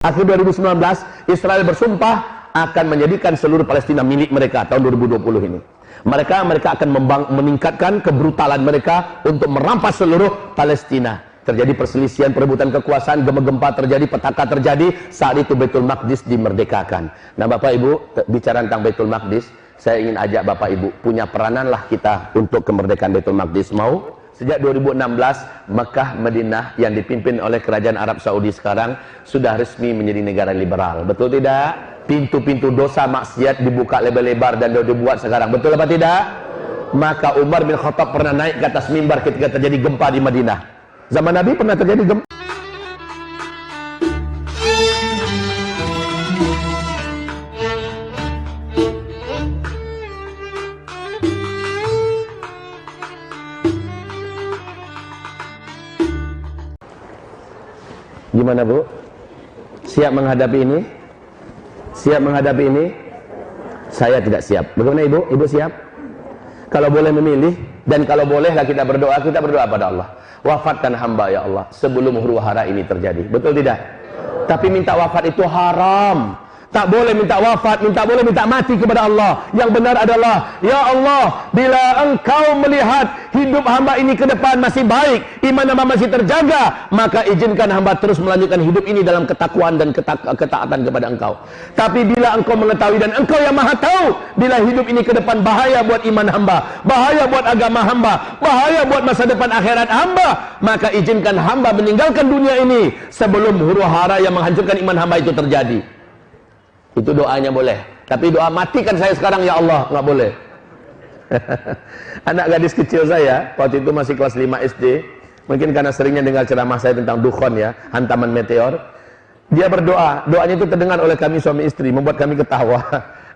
Akhir 2019, Israel bersumpah akan menjadikan seluruh Palestina milik mereka tahun 2020 ini. Mereka akan meningkatkan kebrutalan mereka untuk merampas seluruh Palestina. Terjadi perselisihan, perebutan kekuasaan, gempa-gempa terjadi, petaka terjadi. Saat itu Baitul Maqdis dimerdekakan. Nah, Bapak Ibu, bicara tentang Baitul Maqdis, saya ingin ajak Bapak Ibu, punya perananlah kita untuk kemerdekaan Baitul Maqdis. Mau? Sejak 2016, Mekah, Madinah yang dipimpin oleh kerajaan Arab Saudi sekarang sudah resmi menjadi negara liberal. Betul tidak? Pintu-pintu dosa maksiat dibuka lebar-lebar dan dibuat sekarang. Betul apa tidak? Maka Umar bin Khattab pernah naik ke atas mimbar ketika terjadi gempa di Madinah. Zaman Nabi pernah terjadi gempa. Gimana Bu? Siap menghadapi ini? Siap menghadapi ini? Saya tidak siap. Bagaimana Ibu? Ibu siap? Kalau boleh memilih dan kalau bolehlah kita berdoa pada Allah. Wafatkan hamba ya Allah sebelum huru hara ini terjadi. Betul tidak? Tapi minta wafat itu haram. Tak boleh minta wafat, boleh minta mati kepada Allah. Yang benar adalah, ya Allah, bila Engkau melihat hidup hamba ini ke depan masih baik, iman hamba masih terjaga, maka izinkan hamba terus melanjutkan hidup ini dalam ketakwaan dan ketaatan kepada Engkau. Tapi bila Engkau mengetahui dan Engkau yang maha tahu, bila hidup ini ke depan bahaya buat iman hamba, bahaya buat agama hamba, bahaya buat masa depan akhirat hamba, maka izinkan hamba meninggalkan dunia ini sebelum huru hara yang menghancurkan iman hamba itu terjadi. Itu doanya boleh. Tapi doa matikan saya sekarang ya Allah, nggak boleh. Anak gadis kecil saya waktu itu masih kelas 5 SD, mungkin karena seringnya dengar ceramah saya tentang dukhon ya, hantaman meteor. Dia berdoa, doanya itu terdengar oleh kami suami istri, membuat kami ketawa.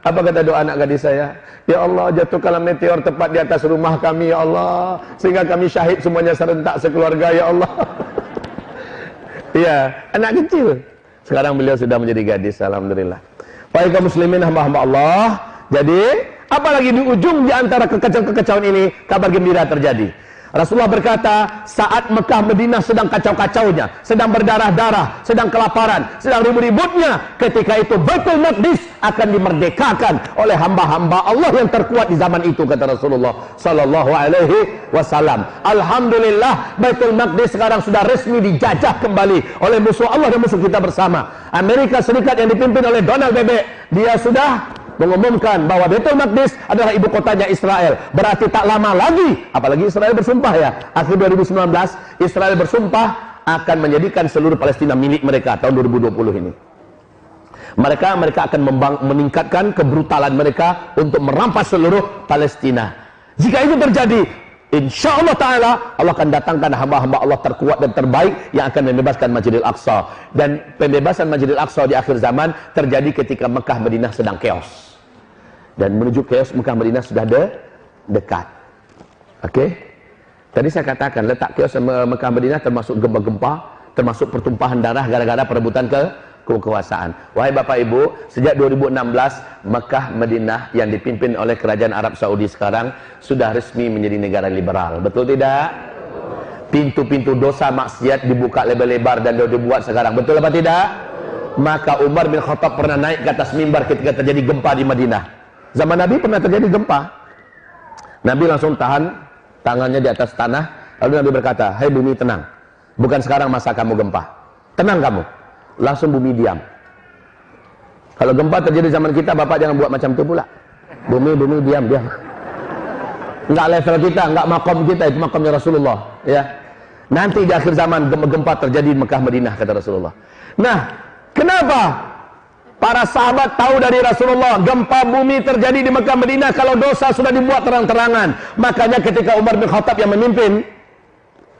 Apa kata doa anak gadis saya? Ya Allah, jatuhkanlah meteor tepat di atas rumah kami ya Allah, sehingga kami syahid semuanya serentak sekeluarga ya Allah. Iya, anak kecil. Sekarang beliau sudah menjadi gadis, alhamdulillah. Baik kaum muslimin, hamba-hamba Allah. Jadi, apalagi di ujung di antara kekacauan ini, kabar gembira terjadi. Rasulullah berkata, saat Mekah Madinah sedang kacau-kacaunya, sedang berdarah-darah, sedang kelaparan, sedang ribut-ributnya, ketika itu Baitul Maqdis akan dimerdekakan oleh hamba-hamba Allah yang terkuat di zaman itu, kata Rasulullah sallallahu alaihi wasallam. Alhamdulillah, Baitul Maqdis sekarang sudah resmi dijajah kembali oleh musuh Allah dan musuh kita bersama. Amerika Serikat yang dipimpin oleh Donald Bebek, dia sudah mengumumkan bahwa Baitul Maqdis adalah ibu kotanya Israel. Berarti tak lama lagi, apalagi Israel bersumpah ya, akhir 2019 Israel bersumpah akan menjadikan seluruh Palestina milik mereka tahun 2020 ini. Mereka akan meningkatkan kebrutalan mereka untuk merampas seluruh Palestina. Jika itu terjadi, insya Allah Ta'ala Allah akan datangkan hamba-hamba Allah terkuat dan terbaik yang akan membebaskan Masjidil Aqsa. Dan pembebasan Masjidil Aqsa di akhir zaman terjadi ketika Mekah Madinah sedang chaos. Dan menuju chaos Mekah Madinah sudah dekat. Oke? Tadi saya katakan letak chaos Mekah Madinah termasuk gempa-gempa, termasuk pertumpahan darah gara-gara perebutan kekuasaan. Wahai Bapak Ibu, sejak 2016 Mekah Madinah yang dipimpin oleh kerajaan Arab Saudi sekarang sudah resmi menjadi negara liberal. Betul tidak? Pintu-pintu dosa maksiat dibuka lebar-lebar dan dibuat sekarang. Betul apa tidak? Maka Umar bin Khattab pernah naik ke atas mimbar ketika terjadi gempa di Madinah. Zaman Nabi pernah terjadi gempa. Nabi langsung tahan tangannya di atas tanah, lalu Nabi berkata, "Hai bumi, tenang. Bukan sekarang masa kamu gempa. Tenang kamu." Langsung bumi diam. Kalau gempa terjadi zaman kita, Bapak jangan buat macam itu pula. Bumi diam. Enggak level kita, enggak makom kita, itu makomnya Rasulullah, ya. Nanti di akhir zaman gempa terjadi di Mekah Madinah, kata Rasulullah. Nah, kenapa para sahabat tahu dari Rasulullah gempa bumi terjadi di Mekah Madinah kalau dosa sudah dibuat terang-terangan? Makanya ketika Umar bin Khattab yang memimpin,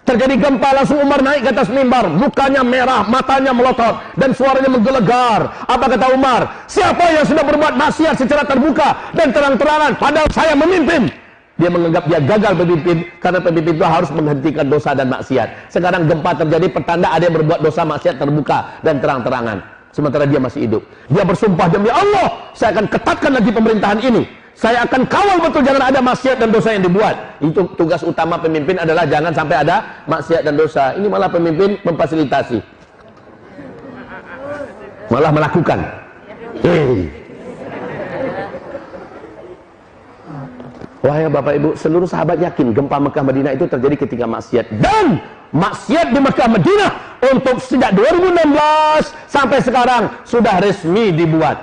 terjadi gempa, langsung Umar naik ke atas mimbar, mukanya merah, matanya melotot, dan suaranya menggelegar. Apa kata Umar? Siapa yang sudah berbuat maksiat secara terbuka dan terang-terangan, padahal saya memimpin? Dia menganggap dia gagal memimpin, karena pemimpin itu harus menghentikan dosa dan maksiat. Sekarang gempa terjadi, pertanda ada yang berbuat dosa maksiat terbuka dan terang-terangan. Sementara dia masih hidup. Dia bersumpah, demi Allah, saya akan ketatkan lagi pemerintahan ini. Saya akan kawal betul jangan ada maksiat dan dosa yang dibuat. Itu tugas utama pemimpin adalah jangan sampai ada maksiat dan dosa. Ini malah pemimpin memfasilitasi. malah melakukan. Wahai Bapak Ibu, seluruh sahabat yakin gempa Mekah Madinah itu terjadi ketika maksiat, dan maksiat di Mekah Madinah untuk sejak 2016 sampai sekarang sudah resmi dibuat.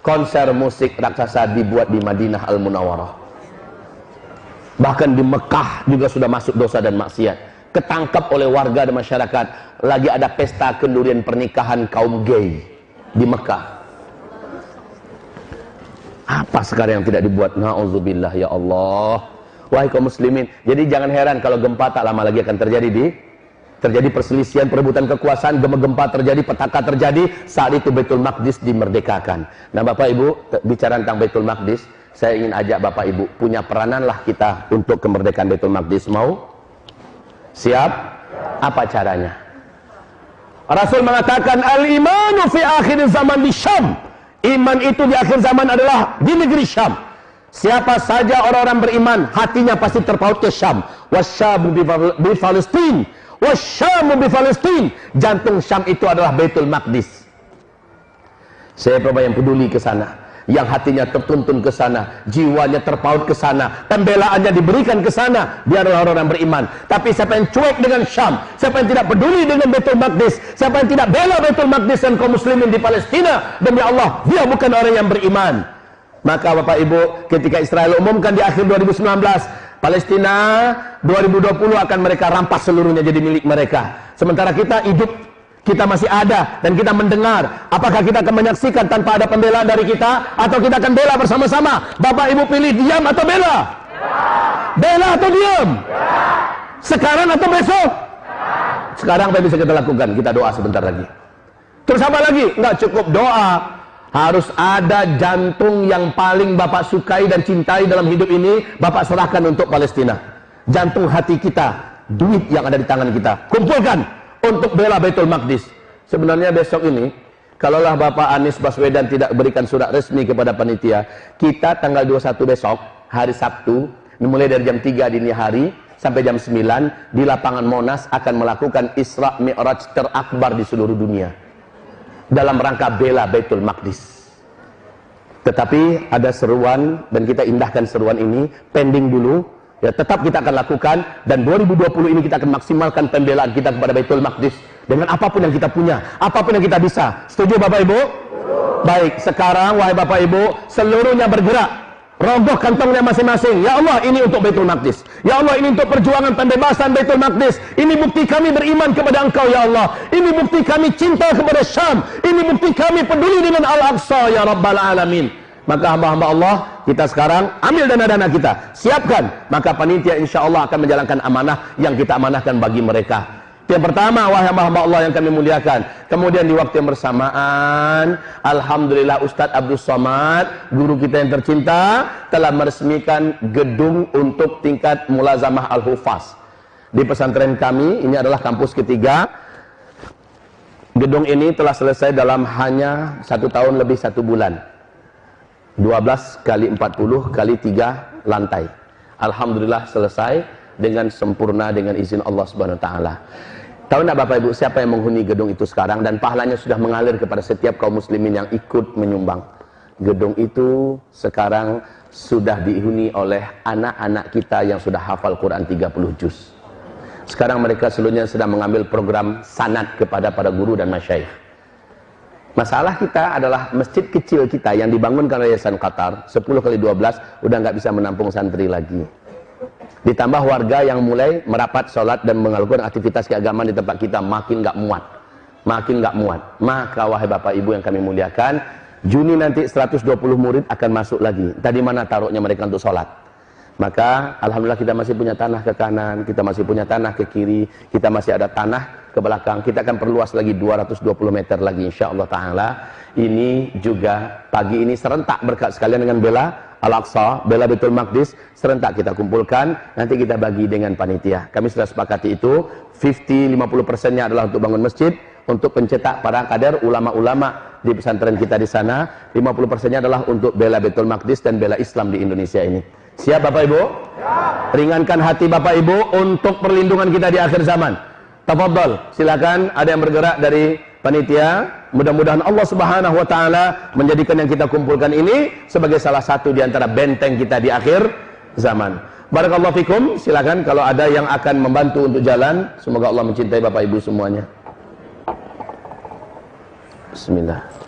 Konser musik raksasa dibuat di Madinah Al-Munawwarah. Bahkan di Mekah juga sudah masuk dosa dan maksiat. Ketangkap oleh warga dan masyarakat. Lagi ada pesta kendurian pernikahan kaum gay di Mekah. Apa sekarang yang tidak dibuat? Na'udzubillah ya Allah. Wahai kaum muslimin, jadi jangan heran kalau gempa tak lama lagi akan terjadi perselisihan, perebutan kekuasaan, gempa terjadi, petaka terjadi. Saat itu Baitul Maqdis dimerdekakan. Nah Bapak Ibu, bicara tentang Baitul Maqdis, saya ingin ajak Bapak Ibu, punya perananlah kita untuk kemerdekaan Baitul Maqdis. Mau? Siap? Apa caranya? Rasul mengatakan, al-imanu fi akhir zaman di Syam. Iman itu di akhir zaman adalah di negeri Syam. Siapa saja orang-orang beriman, hatinya pasti terpaut ke Syam. Wasyamu bi Palestin, wasyamu bi Palestin. Jantung Syam itu adalah Baitul Maqdis. Siapa yang peduli ke sana, yang hatinya tertuntun ke sana, jiwanya terpaut ke sana, pembelaannya diberikan ke sana, dia adalah orang-orang beriman. Tapi siapa yang cuek dengan Syam, siapa yang tidak peduli dengan Baitul Maqdis, siapa yang tidak bela Baitul Maqdis dan kaum muslimin di Palestina, demi Allah, dia bukan orang yang beriman. Maka Bapak Ibu, ketika Israel umumkan di akhir 2019, Palestina 2020 akan mereka rampas seluruhnya jadi milik mereka. Sementara kita hidup, kita masih ada dan kita mendengar. Apakah kita akan menyaksikan tanpa ada pembelaan dari kita, atau kita akan bela bersama-sama? Bapak Ibu pilih diam atau bela? Bela atau diam? Sekarang atau besok? Sekarang apa yang bisa kita lakukan? Kita doa sebentar lagi. Terus apa lagi? Nggak cukup doa. Harus ada jantung yang paling Bapak sukai dan cintai dalam hidup ini, Bapak serahkan untuk Palestina. Jantung hati kita, duit yang ada di tangan kita, kumpulkan untuk bela Baitul Maqdis. Sebenarnya besok ini, kalaulah Bapak Anies Baswedan tidak berikan surat resmi kepada panitia, kita tanggal 21 besok, hari Sabtu, mulai dari jam 3 dini hari sampai jam 9, di lapangan Monas akan melakukan Isra Mi'raj terakbar di seluruh dunia dalam rangka bela Baitul Maqdis. Tetapi ada seruan, dan kita indahkan seruan ini, pending dulu. Ya, tetap kita akan lakukan, dan 2020 ini kita akan maksimalkan pembelaan kita kepada Baitul Maqdis dengan apapun yang kita punya, apapun yang kita bisa. Setuju Bapak Ibu? Baik, sekarang wahai Bapak Ibu, seluruhnya bergerak. Rogoh kantongnya masing-masing. Ya Allah, ini untuk Baitul Maqdis. Ya Allah, ini untuk perjuangan pembebasan Baitul Maqdis. Ini bukti kami beriman kepada Engkau ya Allah. Ini bukti kami cinta kepada Syam. Ini bukti kami peduli dengan Al-Aqsa ya Rabbal Alamin. Maka hamba-hamba Allah, kita sekarang ambil dana-dana kita, siapkan. Maka panitia insya Allah akan menjalankan amanah yang kita amanahkan bagi mereka. Yang pertama, wahai hamba-hamba Allah yang kami muliakan. Kemudian di waktu yang bersamaan, alhamdulillah Ustadz Abdul Somad, guru kita yang tercinta, telah meresmikan gedung untuk tingkat mulazamah al-hufaz di pesantren kami. Ini adalah kampus ketiga. Gedung ini telah selesai dalam hanya 1 tahun lebih 1 bulan. 12 kali 40 kali 3 lantai. Alhamdulillah selesai dengan sempurna dengan izin Allah Subhanahu wa taala. Tahu enggak Bapak Ibu siapa yang menghuni gedung itu sekarang, dan pahalanya sudah mengalir kepada setiap kaum muslimin yang ikut menyumbang. Gedung itu sekarang sudah dihuni oleh anak-anak kita yang sudah hafal Quran 30 juz. Sekarang mereka seluruhnya sedang mengambil program sanad kepada para guru dan masyayikh. Masalah kita adalah masjid kecil kita yang dibangunkan oleh Yayasan Qatar 10 kali 12 udah nggak bisa menampung santri lagi. Ditambah warga yang mulai merapat sholat dan melakukan aktivitas keagamaan di tempat kita makin nggak muat, Maka wahai Bapak Ibu yang kami muliakan, Juni nanti 120 murid akan masuk lagi. Tadi mana taruhnya mereka untuk sholat? Maka alhamdulillah kita masih punya tanah ke kanan, kita masih punya tanah ke kiri, kita masih ada tanah ke belakang. Kita akan perluas lagi 220 meter lagi insyaallah taala. Ini juga pagi ini serentak berkat sekalian dengan bela Al-Aqsa, bela Baitul Maqdis, serentak kita kumpulkan, nanti kita bagi dengan panitia. Kami sudah sepakati itu, 50-50%-nya adalah untuk bangun masjid, untuk pencetak para kader ulama-ulama di pesantren kita di sana, 50%-nya adalah untuk bela Baitul Maqdis dan bela Islam di Indonesia ini. Siap Bapak Ibu? Ringankan hati Bapak Ibu untuk perlindungan kita di akhir zaman. Tafadhol, silakan ada yang bergerak dari panitia Mudah-mudahan Allah Subhanahu wa taala menjadikan yang kita kumpulkan ini sebagai salah satu di antara benteng kita di akhir zaman. Barakallahu fikum. Silakan kalau ada yang akan membantu untuk jalan. Semoga Allah mencintai Bapak Ibu semuanya. Bismillah.